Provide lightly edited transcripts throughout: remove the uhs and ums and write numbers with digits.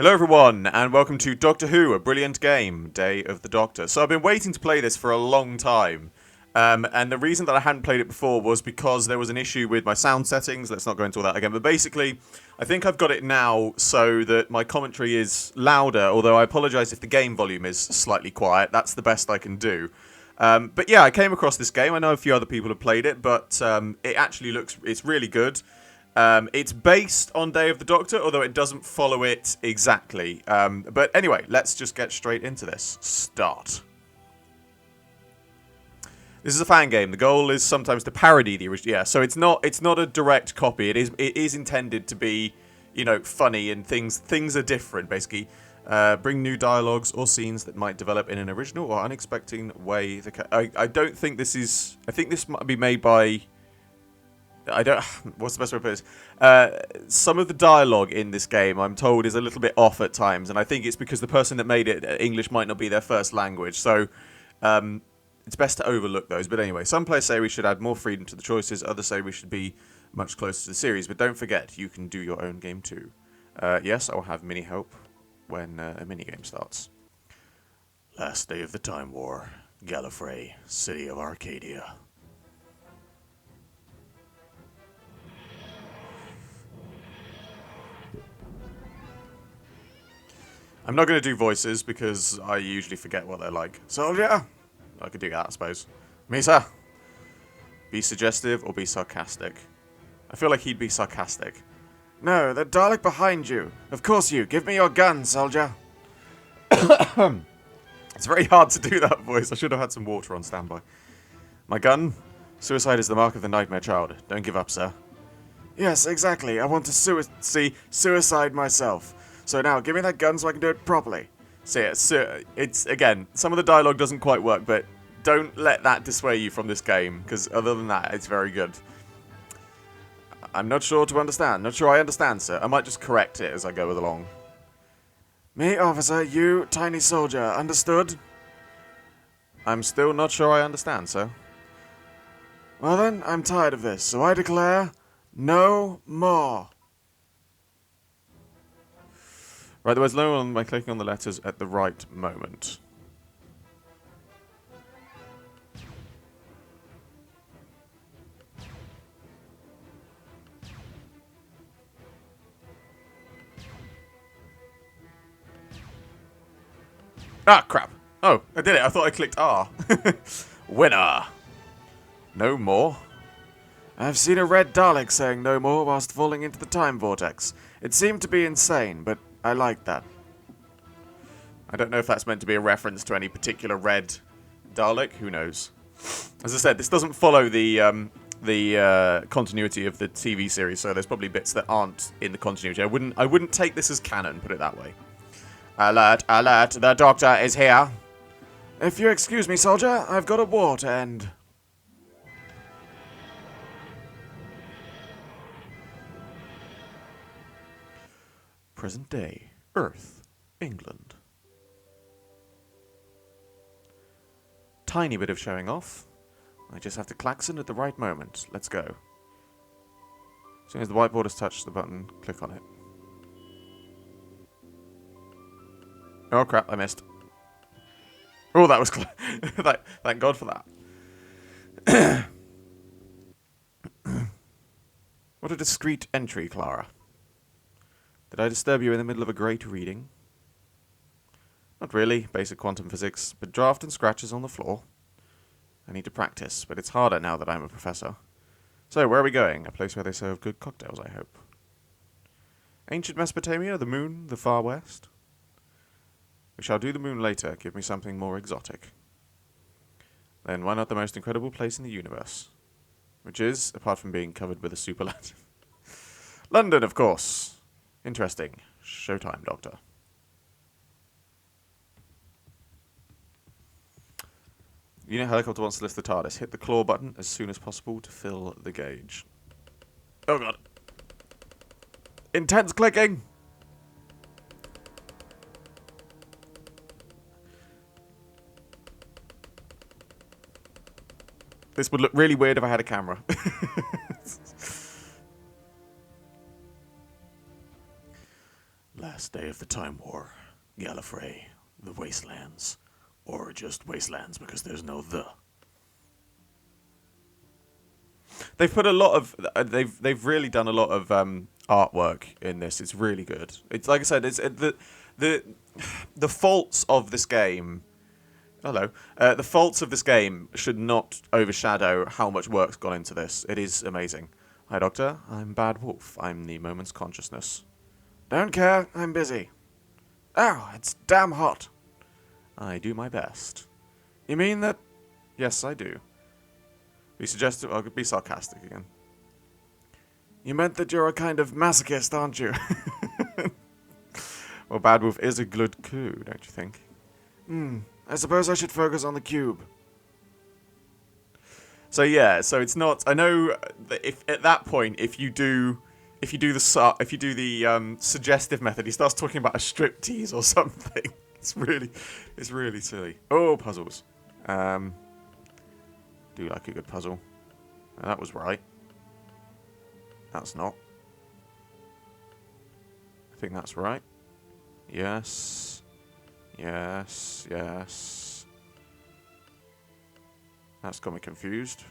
Hello everyone, and welcome to Doctor Who, a brilliant game, Day of the Doctor. So I've been waiting to play this for a long time, and the reason that I hadn't played it before was because there was an issue with my sound settings. Let's not go into all that again, but basically, I think I've got it now so that my commentary is louder, although I apologise if the game volume is slightly quiet. That's the best I can do. But yeah, I came across this game. I know a few other people have played it, but it actually it's really good. It's based on Day of the Doctor, although it doesn't follow it exactly. But anyway, let's just get straight into this. Start. This is a fan game. The goal is sometimes to parody the original. Yeah, so it's not a direct copy. It is intended to be, funny, and things are different. Basically, bring new dialogues or scenes that might develop in an original or unexpected way. I don't think this is. I think this might be made by. What's the best way to put this? Some of the dialogue in this game, I'm told, is a little bit off at times, and I think it's because the person that made it, English might not be their first language, so it's best to overlook those. But anyway, some players say we should add more freedom to the choices, others say we should be much closer to the series, but don't forget, you can do your own game too. Yes, I will have mini help when a minigame starts. Last day of the Time War, Gallifrey, City of Arcadia. I'm not going to do voices because I usually forget what they're like. Soldier! I could do that, I suppose. Misa! Be suggestive or be sarcastic. I feel like he'd be sarcastic. No, the Dalek behind you. Of course you. Give me your gun, soldier. It's very hard to do that voice. I should have had some water on standby. My gun? Suicide is the mark of the nightmare child. Don't give up, sir. Yes, exactly. I want to suicide myself. So now, give me that gun so I can do it properly. So yeah, it's, again, some of the dialogue doesn't quite work, but don't let that dissuade you from this game, because other than that, it's very good. I'm not sure to understand. Not sure I understand, sir. I might just correct it as I go along. Me, officer, you, tiny soldier. Understood? I'm still not sure I understand, sir. Well then, I'm tired of this, so I declare no more. Right, there was no one by clicking on the letters at the right moment. Ah, crap. Oh, I did it. I thought I clicked R. Winner. No more. I've seen a red Dalek saying no more whilst falling into the time vortex. It seemed to be insane, but I like that. I don't know if that's meant to be a reference to any particular red Dalek. Who knows? As I said, this doesn't follow the continuity of the TV series, so there's probably bits that aren't in the continuity. I wouldn't take this as canon, put it that way. Alert, alert, the Doctor is here. If you excuse me, soldier, I've got a war to end. Present day, Earth, England. Tiny bit of showing off. I just have to klaxon at the right moment. Let's go. As soon as the whiteboard has touched the button, click on it. Oh crap, I missed. Oh, that was close. Thank God for that. What a discreet entry, Clara. Did I disturb you in the middle of a great reading? Not really, basic quantum physics, but draft and scratches on the floor. I need to practice, but it's harder now that I'm a professor. So, where are we going? A place where they serve good cocktails, I hope. Ancient Mesopotamia, the moon, the far west? We shall do the moon later. Give me something more exotic. Then why not the most incredible place in the universe? Which is, apart from being covered with a superlative. London, of course. Interesting. Showtime, Doctor. Unit helicopter wants to lift the TARDIS. Hit the claw button as soon as possible to fill the gauge. Oh god. Intense clicking! This would look really weird if I had a camera. Last day of the Time War, Gallifrey, the Wastelands, or just Wastelands because there's no the. They've put a lot of they've really done a lot of artwork in this. It's really good. It's like I said, it's the faults of this game. Hello. The faults of this game should not overshadow how much work's gone into this. It is amazing. Hi, Doctor. I'm Bad Wolf. I'm the moment's consciousness. Don't care. I'm busy. Ow, it's damn hot. I do my best. You mean that? Yes, I do. Be suggestive. I'll be sarcastic again. You meant that you're a kind of masochist, aren't you? Well, Bad Wolf is a good coup, don't you think? I suppose I should focus on the cube. So yeah, so it's not. I know that if at that point, if you do the suggestive method, he starts talking about a striptease or something. It's really silly. Oh, puzzles. Do like a good puzzle. That was right. That's not. I think that's right. Yes. Yes. Yes. That's got me confused.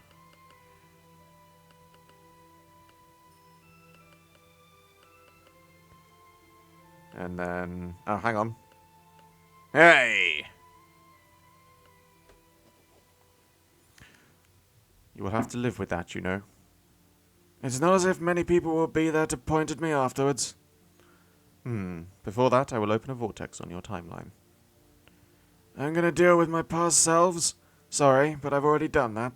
And then... Oh, hang on. Hey! You will have to live with that, you know. It's not as if many people will be there to point at me afterwards. Before that, I will open a vortex on your timeline. I'm gonna deal with my past selves. Sorry, but I've already done that.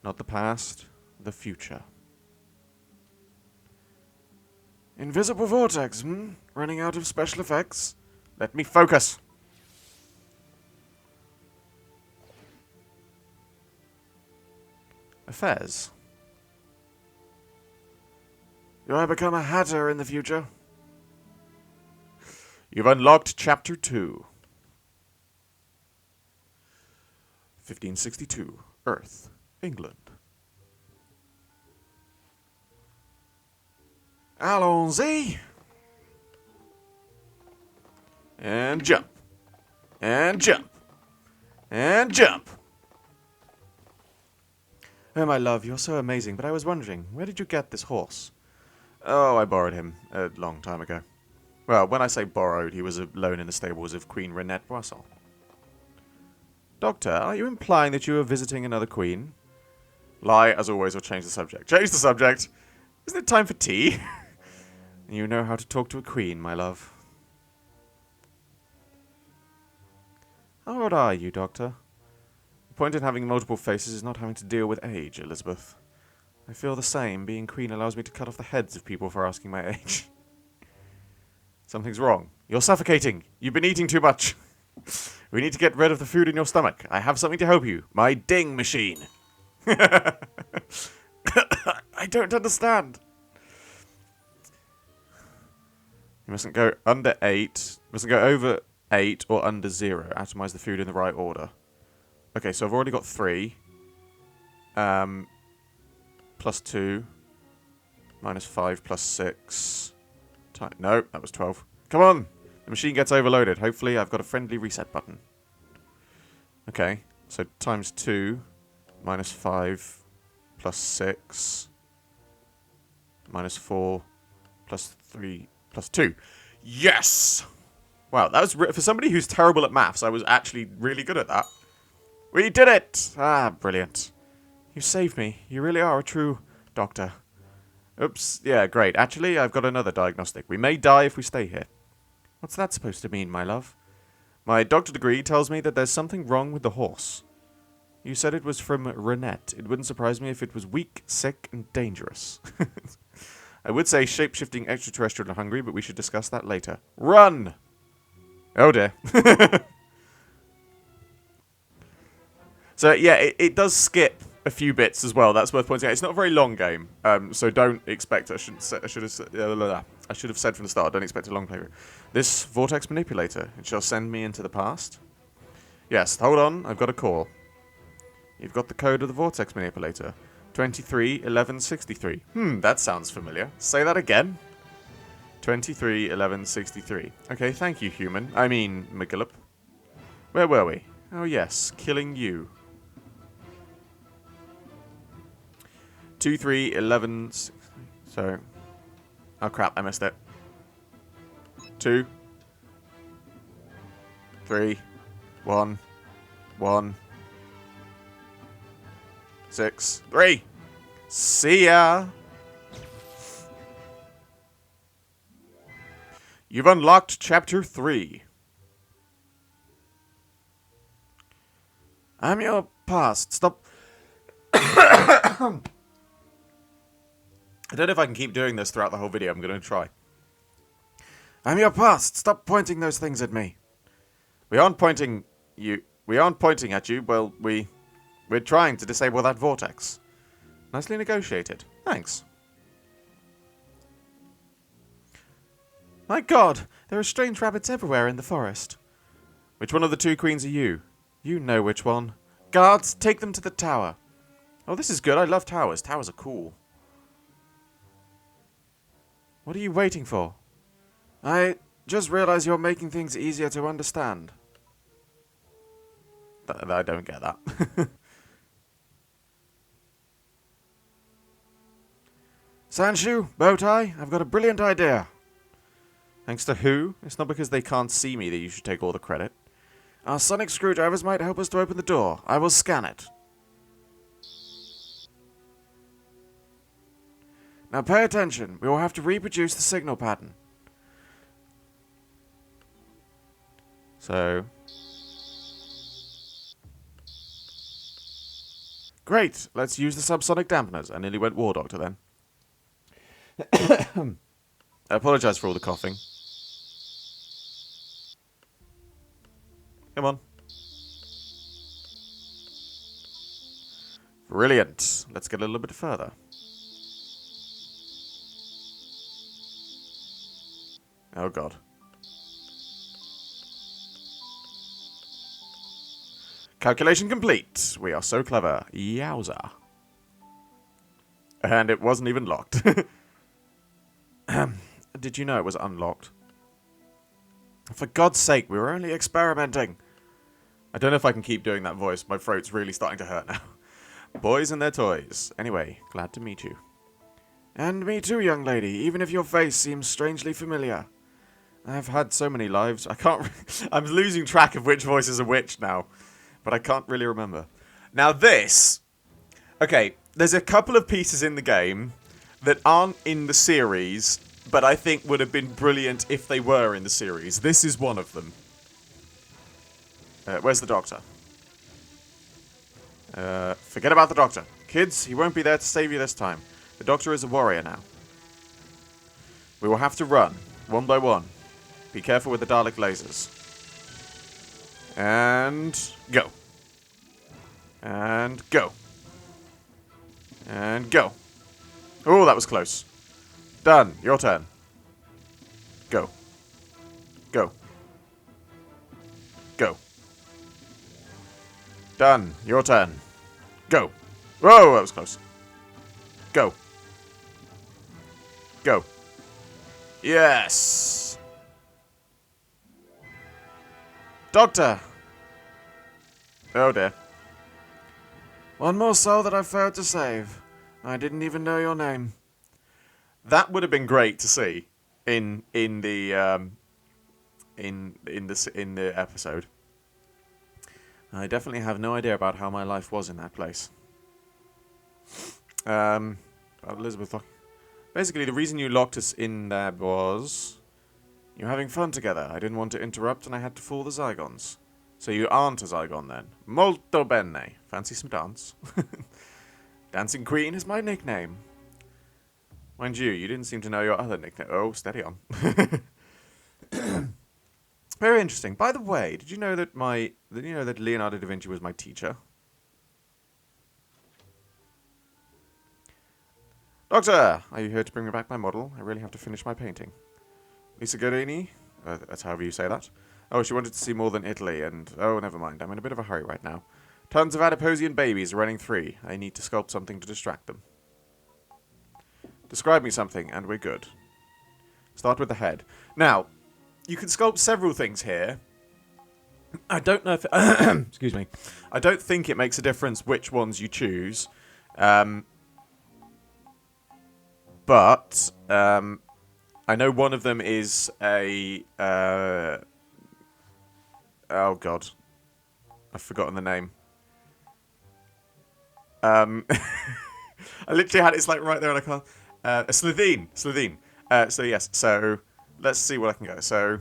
Not the past, the future. Invisible vortex, Running out of special effects? Let me focus. Affairs. Do I become a hatter in the future? You've unlocked Chapter 2. 1562. Earth, England. Allons-y! And jump. And jump. And jump. Oh, my love, you're so amazing, but I was wondering, where did you get this horse? Oh, I borrowed him a long time ago. Well, when I say borrowed, he was alone in the stables of Queen Renette Boisson. Doctor, are you implying that you are visiting another queen? Lie, as always, or change the subject. Change the subject! Isn't it time for tea? You know how to talk to a queen, my love. How old are you, Doctor? The point in having multiple faces is not having to deal with age, Elizabeth. I feel the same. Being queen allows me to cut off the heads of people for asking my age. Something's wrong. You're suffocating. You've been eating too much. We need to get rid of the food in your stomach. I have something to help you. My ding machine. I don't understand. You mustn't go under 8. Mustn't go over 8 or under 0. Atomize the food in the right order. Okay, so I've already got 3. Plus 2. Minus 5 plus 6. No, that was 12. Come on! The machine gets overloaded. Hopefully I've got a friendly reset button. Okay, so times 2. Minus 5 plus 6. Minus 4 plus 3 plus 2. Yes! Wow, that was for somebody who's terrible at maths, I was actually really good at that. We did it! Ah, brilliant. You saved me. You really are a true doctor. Oops, yeah, great. Actually, I've got another diagnostic. We may die if we stay here. What's that supposed to mean, my love? My doctor degree tells me that there's something wrong with the horse. You said it was from Renette. It wouldn't surprise me if it was weak, sick, and dangerous. I would say shape-shifting extraterrestrial and hungry, but we should discuss that later. Run! Oh dear. So, yeah, it does skip a few bits as well. That's worth pointing out. It's not a very long game, so don't expect... I should have said from the start, don't expect a long playthrough. This vortex manipulator, it shall send me into the past. Yes, hold on, I've got a call. You've got the code of the vortex manipulator. 231163. That sounds familiar. Say that again. 23, 11, 63. Okay, thank you, human. I mean, McGillop. Where were we? Oh, yes. Killing you. 2, 3, 11... So... Oh, crap. I missed it. 2... 3... 1... 1... 6... 3... See ya! You've unlocked Chapter 3. I'm your past. Stop. I don't know if I can keep doing this throughout the whole video. I'm going to try. I'm your past. Stop pointing those things at me. We aren't pointing at you. Well, we're trying to disable that vortex. Nicely negotiated. Thanks. My God, there are strange rabbits everywhere in the forest. Which one of the two queens are you? You know which one. Guards, take them to the tower. Oh, this is good. I love towers. Towers are cool. What are you waiting for? I just realized you're making things easier to understand. I don't get that. Sanshu, Bowtie, I've got a brilliant idea. Thanks to who? It's not because they can't see me that you should take all the credit. Our sonic screwdrivers might help us to open the door. I will scan it. Now pay attention. We will have to reproduce the signal pattern. So... Great! Let's use the subsonic dampeners. I nearly went War Doctor then. I apologise for all the coughing. Come on. Brilliant. Let's get a little bit further. Oh, God. Calculation complete. We are so clever. Yowza. And it wasn't even locked. Did you know it was unlocked? For God's sake, we were only experimenting. I don't know if I can keep doing that voice. My throat's really starting to hurt now. Boys and their toys. Anyway, glad to meet you. And me too, young lady, even if your face seems strangely familiar. I've had so many lives, I can't... I'm losing track of which voices are which now. But I can't really remember. Now this... Okay, there's a couple of pieces in the game that aren't in the series, but I think would have been brilliant if they were in the series. This is one of them. Where's the doctor? Forget about the doctor. Kids, he won't be there to save you this time. The doctor is a warrior now. We will have to run, one by one. Be careful with the Dalek lasers. And... go. And go. And go. Oh, that was close. Done. Your turn. Go. Go. Go. Done. Your turn. Go. Whoa, that was close. Go. Go. Yes. Doctor. Oh dear. One more soul that I failed to save. I didn't even know your name. That would have been great to see in the episode. I definitely have no idea about how my life was in that place. Elizabeth, basically the reason you locked us in there was you're having fun together. I didn't want to interrupt, and I had to fool the Zygons. So you aren't a Zygon then. Molto bene. Fancy some dance? Dancing Queen is my nickname. Mind you, you didn't seem to know your other nickname. Oh, steady on. Very interesting. By the way, did you know that that Leonardo da Vinci was my teacher? Doctor, are you here to bring me back my model? I really have to finish my painting. Lisa Guerini? That's however you say that. Oh, she wanted to see more than Italy, and... oh, never mind. I'm in a bit of a hurry right now. Tons of Adiposian babies running free. I need to sculpt something to distract them. Describe me something, and we're good. Start with the head. Now, you can sculpt several things here. I don't know if... excuse me. I don't think it makes a difference which ones you choose. But I know one of them is a... oh, God. I've forgotten the name. I literally had it's like right there and I can't... a Slitheen. Slitheen. So, yes. So, let's see what I can go. So...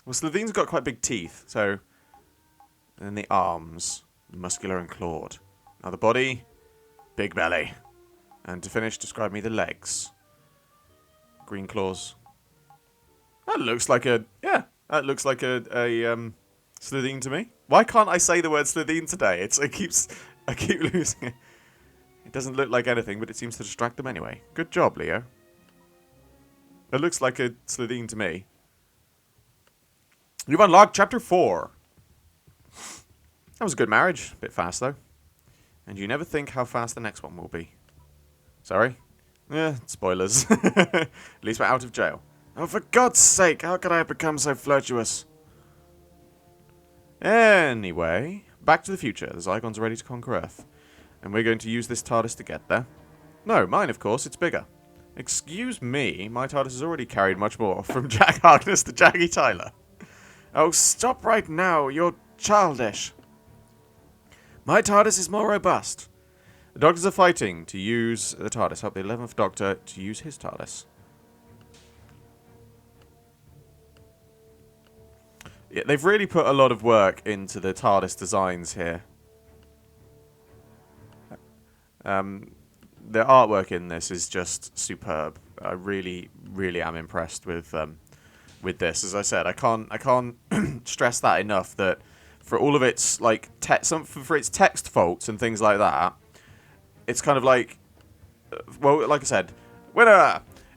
Well, Slitheen's got quite big teeth, so... And then the arms, muscular and clawed. Now the body, big belly. And to finish, describe me the legs. Green claws. That looks like a... Yeah, that looks like a Slitheen to me. Why can't I say the word Slitheen today? I keep losing it. It doesn't look like anything, but it seems to distract them anyway. Good job, Leo. It looks like a Slitheen to me. You've unlocked Chapter 4. That was a good marriage. A bit fast, though. And you never think how fast the next one will be. Sorry? Yeah, spoilers. At least we're out of jail. Oh, for God's sake, how could I have become so flirtuous? Anyway, back to the future. The Zygons are ready to conquer Earth. And we're going to use this TARDIS to get there. No, mine, of course. It's bigger. Excuse me, my TARDIS has already carried much more. From Jack Harkness to Jackie Tyler. Oh, stop right now. You're childish. My TARDIS is more robust. The Doctors are fighting to use the TARDIS. Help the 11th Doctor to use his TARDIS. Yeah, they've really put a lot of work into the TARDIS designs here. The artwork in this is just superb. I really, really am impressed with this. As I said, I can't stress that enough. That for all of its like for its text faults and things like that, it's kind of like, well, like I said,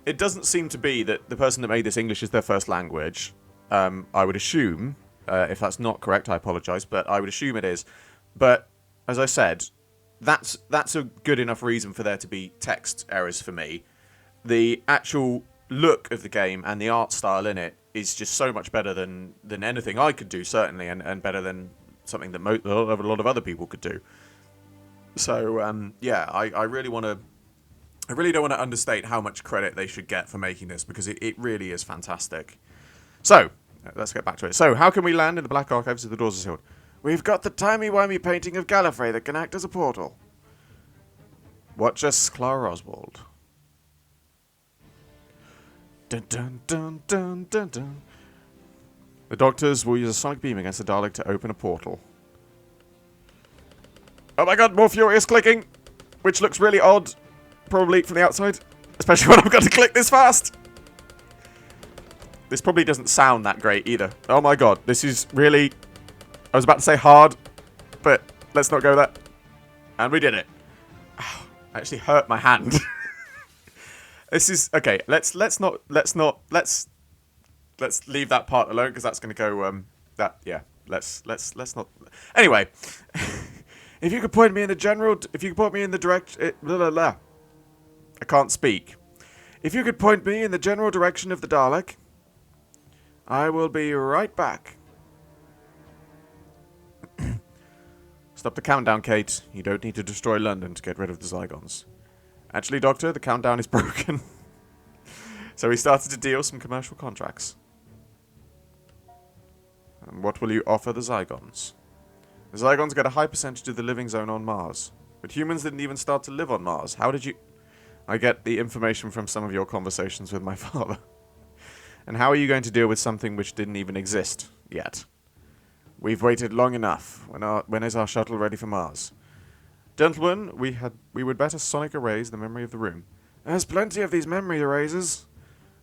it doesn't seem to be that the person that made this English is their first language. I would assume, if that's not correct, I apologise, but I would assume it is. But as I said, that's a good enough reason for there to be text errors for me. The actual look of the game and the art style in it is just so much better than anything I could do, certainly, and better than something that a lot of other people could do. So, yeah, I really want to... I really don't want to understate how much credit they should get for making this, because it really is fantastic. So, let's get back to it. So, how can we land in the Black Archives if the doors are sealed? We've got the timey-wimey painting of Gallifrey that can act as a portal. Watch us, Clara Oswald. Dun dun dun dun dun dun. The Doctors will use a sonic beam against the Dalek to open a portal. Oh my god, more furious clicking! Which looks really odd, probably from the outside. Especially when I've got to click this fast! This probably doesn't sound that great either. Oh my god, this is really... I was about to say hard, but let's not go there. And we did it. Ow, I actually hurt my hand. This is... Okay, let's leave that part alone, because that's going to go... let's not... Anyway... If you could point me in the direction... I can't speak. If you could point me in the general direction of the Dalek, I will be right back. Stop the countdown, Kate. You don't need to destroy London to get rid of the Zygons. Actually, Doctor, the countdown is broken. So we started to deal some commercial contracts. And what will you offer the Zygons? The Zygons get a high percentage of the living zone on Mars. But humans didn't even start to live on Mars. How did you... I get the information from some of your conversations with my father. And how are you going to deal with something which didn't even exist yet? We've waited long enough. When is our shuttle ready for Mars? Gentlemen, we would better sonic erase the memory of the room. There's plenty of these memory erasers.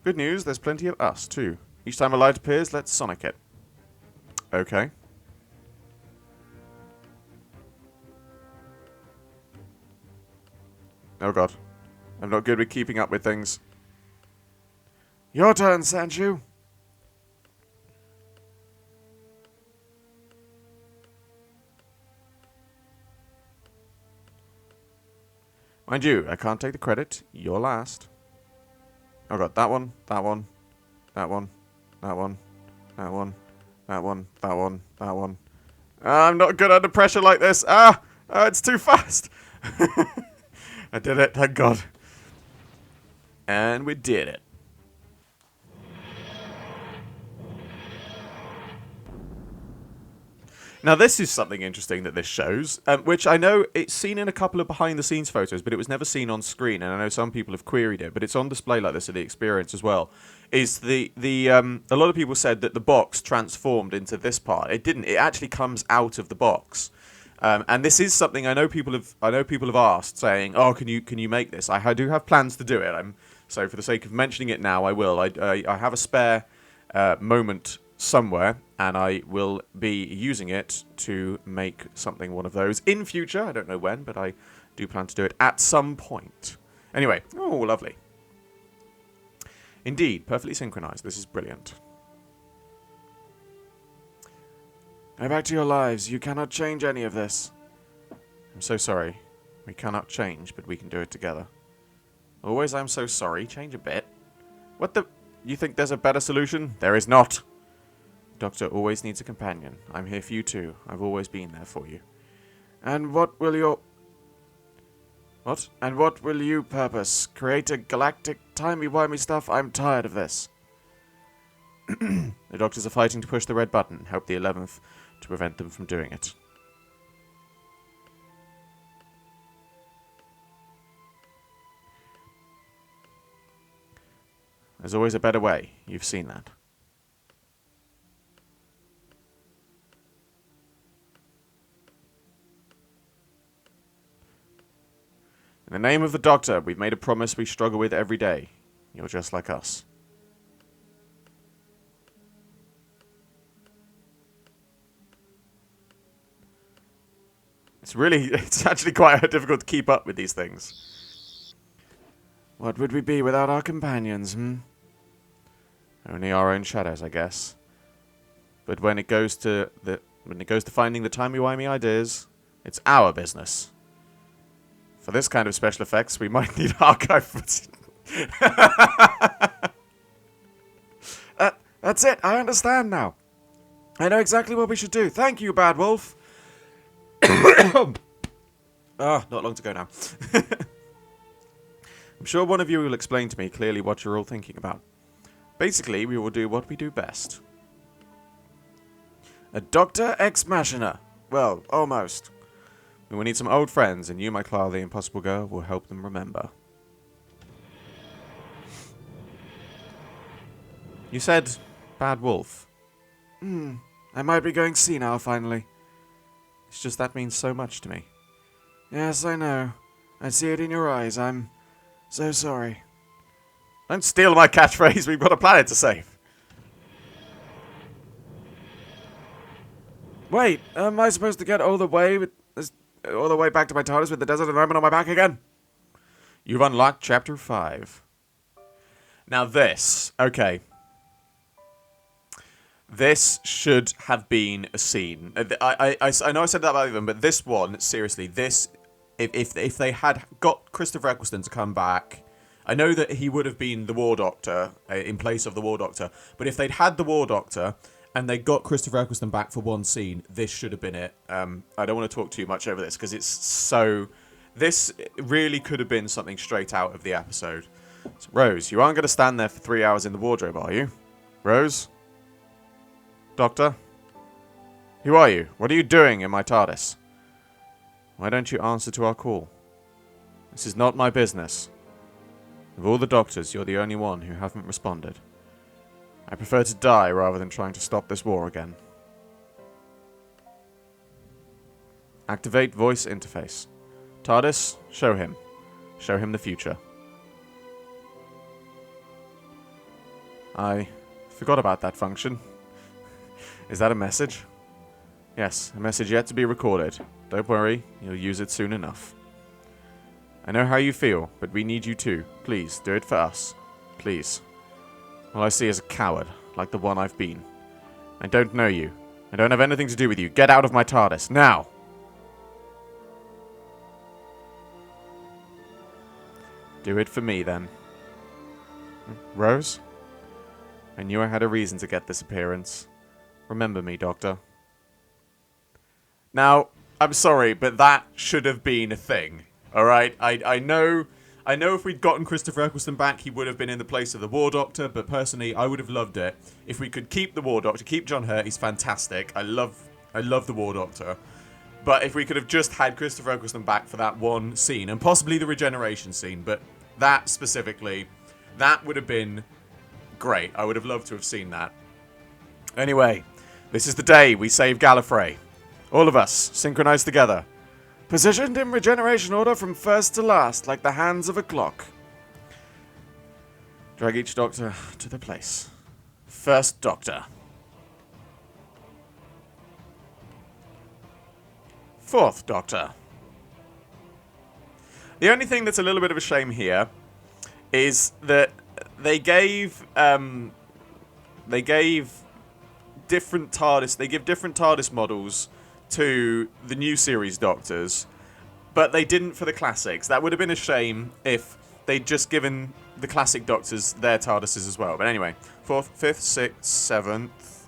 Good news, there's plenty of us, too. Each time a light appears, let's sonic it. Okay. Oh god. I'm not good with keeping up with things. Your turn, Sanju. Mind you, I can't take the credit. You're last. Oh god, that one, That one. That one. That one. That one. That one. That one. I'm not good under pressure like this. It's too fast. I did it, thank God. And we did it. Now, this is something interesting that this shows, which I know it's seen in a couple of behind-the-scenes photos, but it was never seen on screen, and I know some people have queried it, but it's on display like this at the experience as well. Is a lot of people said that the box transformed into this part. It didn't. It actually comes out of the box, and this is something I know people have asked, saying, "Oh, can you make this?" I do have plans to do it. So for the sake of mentioning it now, I will. I have a spare moment somewhere, and I will be using it to make one of those in future. I don't know when, but I do plan to do it at some point. Anyway, oh, lovely. Indeed, perfectly synchronized. This is brilliant. Go back to your lives. You cannot change any of this. I'm so sorry. We cannot change, but we can do it together. Always I'm so sorry. Change a bit. What the... You think there's a better solution? There is not. Doctor always needs a companion. I'm here for you too. I've always been there for you. And what will your... What? And what will you purpose? Create a galactic timey-wimey stuff? I'm tired of this. The doctors are fighting to push the red button. Help the 11th to prevent them from doing it. There's always a better way. You've seen that. In the name of the Doctor, we've made a promise we struggle with every day. You're just like us. It's actually quite difficult to keep up with these things. What would we be without our companions, Only our own shadows, I guess. But when it goes to finding the timey-wimey ideas, it's our business. For this kind of special effects, we might need archive footage. That's it. I understand now. I know exactly what we should do. Thank you, Bad Wolf. Not long to go now. I'm sure one of you will explain to me clearly what you're all thinking about. Basically, we will do what we do best. A Doctor Ex Machina. Well, almost. We will need some old friends, and you, my Clara the Impossible Girl, will help them remember. You said Bad Wolf. I might be going senile finally. It's just that means so much to me. Yes, I know. I see it in your eyes. I'm so sorry. Don't steal my catchphrase. We've got a planet to save. Wait, am I supposed to get all the way back to my TARDIS with the desert environment on my back again? You've unlocked Chapter 5. Now this, okay. This should have been a scene. I know I said that about them, but this one, seriously, this, if they had got Christopher Eccleston to come back, I know that he would have been the War Doctor in place of the War Doctor, but if they'd had the War Doctor and they got Christopher Eccleston back for one scene, this should have been it. I don't want to talk too much over this because it's so... This really could have been something straight out of the episode. So, Rose, you aren't going to stand there for 3 hours in the wardrobe, are you? Rose? Doctor? Who are you? What are you doing in my TARDIS? Why don't you answer to our call? This is not my business. Of all the doctors, you're the only one who haven't responded. I prefer to die rather than trying to stop this war again. Activate voice interface. TARDIS, show him. Show him the future. I forgot about that function. Is that a message? Yes, a message yet to be recorded. Don't worry, you'll use it soon enough. I know how you feel, but we need you too. Please, do it for us. Please. All I see is a coward, like the one I've been. I don't know you. I don't have anything to do with you. Get out of my TARDIS, now! Do it for me, then. Rose? I knew I had a reason to get this appearance. Remember me, Doctor. Now, I'm sorry, but that should have been a thing. Alright? I know if we'd gotten Christopher Eccleston back, he would have been in the place of the War Doctor, but personally, I would have loved it. If we could keep the War Doctor, keep John Hurt, he's fantastic. I love the War Doctor. But if we could have just had Christopher Eccleston back for that one scene, and possibly the regeneration scene, but that specifically, that would have been great. I would have loved to have seen that. Anyway, this is the day we save Gallifrey. All of us, synchronized together. Positioned in regeneration order from first to last, like the hands of a clock. Drag each Doctor to their place. First Doctor. Fourth Doctor. The only thing that's a little bit of a shame here is that they gave different TARDIS. They give different TARDIS models to the new series Doctors, but they didn't for the classics. That would have been a shame if they'd just given the classic Doctors their TARDISes as well. But anyway, 4th, 5th, 6th, 7th,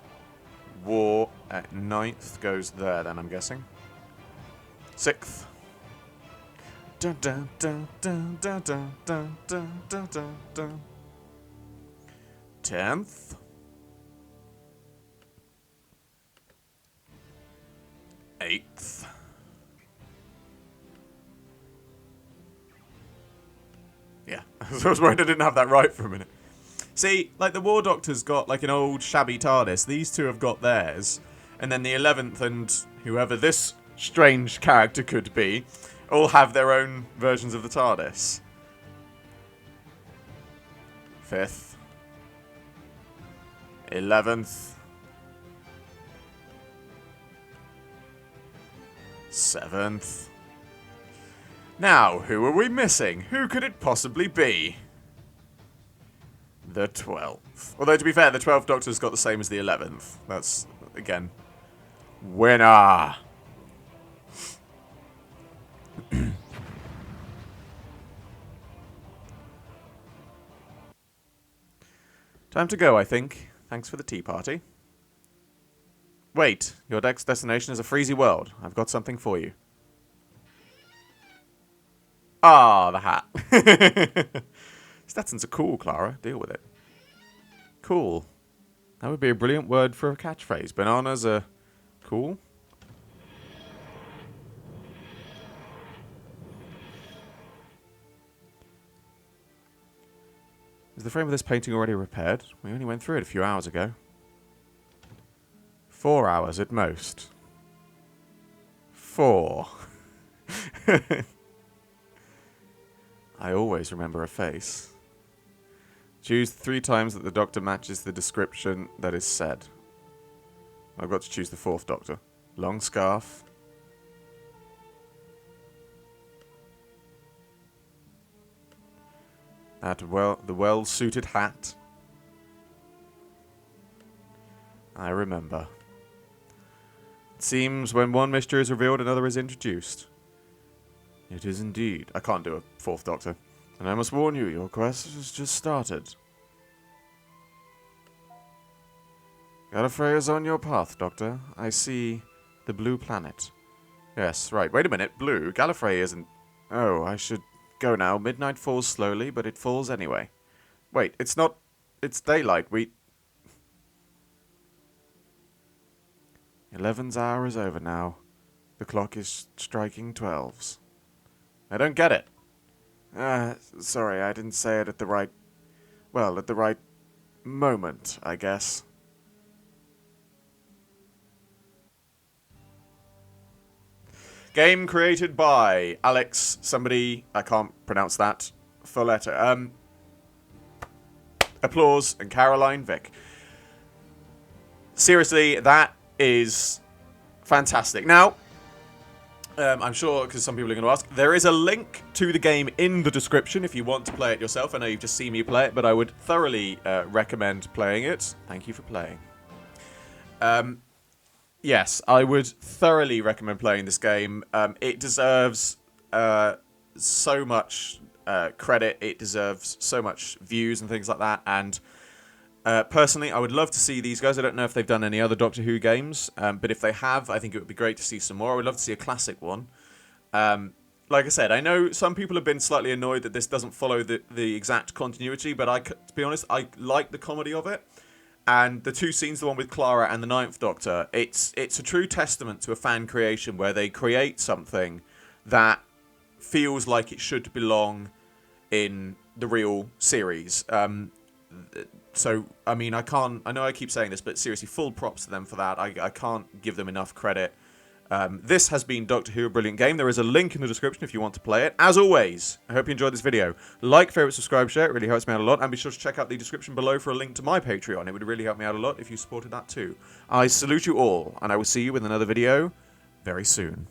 War at 9th goes there then, I'm guessing. 6th. Dun, dun, dun, dun, dun, dun, dun, dun, dun, dun, dun. 10th. 8th. Yeah, I was worried I didn't have that right for a minute. See, like the War Doctor's got like an old shabby TARDIS. These two have got theirs. And then the 11th and whoever this strange character could be all have their own versions of the TARDIS. 5th. 11th. 7th. Now, who are we missing? Who could it possibly be? The 12th. Although, to be fair, the 12th Doctor's got the same as the 11th. That's, again, winner. Time to go, I think. Thanks for the tea party. Wait, your next destination is a freezy world. I've got something for you. Ah, the hat. Stetsons are cool, Clara. Deal with it. Cool. That would be a brilliant word for a catchphrase. Bananas are cool. Is the frame of this painting already repaired? We only went through it a few hours ago. 4 hours at most. 4. I always remember a face. Choose 3 times that the Doctor matches the description that is said. I've got to choose the 4th Doctor. Long scarf. The well-suited hat. I remember. It seems when one mystery is revealed, another is introduced. It is indeed. I can't do a 4th Doctor. And I must warn you, your quest has just started. Gallifrey is on your path, Doctor. I see the blue planet. Yes, right. Wait a minute. Blue? Gallifrey isn't... Oh, I should go now. Midnight falls slowly, but it falls anyway. Wait, it's not... It's daylight. 11's hour is over now. The clock is striking 12's. I don't get it. Sorry, I didn't say it at the right... Well, at the right moment, I guess. Game created by Alex somebody, I can't pronounce that, Folletta. Applause and Caroline Vick. Seriously, that is fantastic. Now, I'm sure, because some people are going to ask, there is a link to the game in the description if you want to play it yourself. I know you've just seen me play it, but I would thoroughly recommend playing it. Thank you for playing. Yes, I would thoroughly recommend playing this game. It deserves so much credit. It deserves so much views and things like that. And Personally, I would love to see these guys. I don't know if they've done any other Doctor Who games, but if they have, I think it would be great to see some more. I would love to see a classic one. Like I said, I know some people have been slightly annoyed that this doesn't follow the exact continuity, but to be honest, I like the comedy of it. And the two scenes, the one with Clara and the Ninth Doctor, it's a true testament to a fan creation where they create something that feels like it should belong in the real series. So, I mean, I know I keep saying this, but seriously, full props to them for that. I can't give them enough credit. This has been Doctor Who, a brilliant game. There is a link in the description if you want to play it. As always, I hope you enjoyed this video. Like, favourite, subscribe, share. It really helps me out a lot. And be sure to check out the description below for a link to my Patreon. It would really help me out a lot if you supported that too. I salute you all, and I will see you with another video very soon.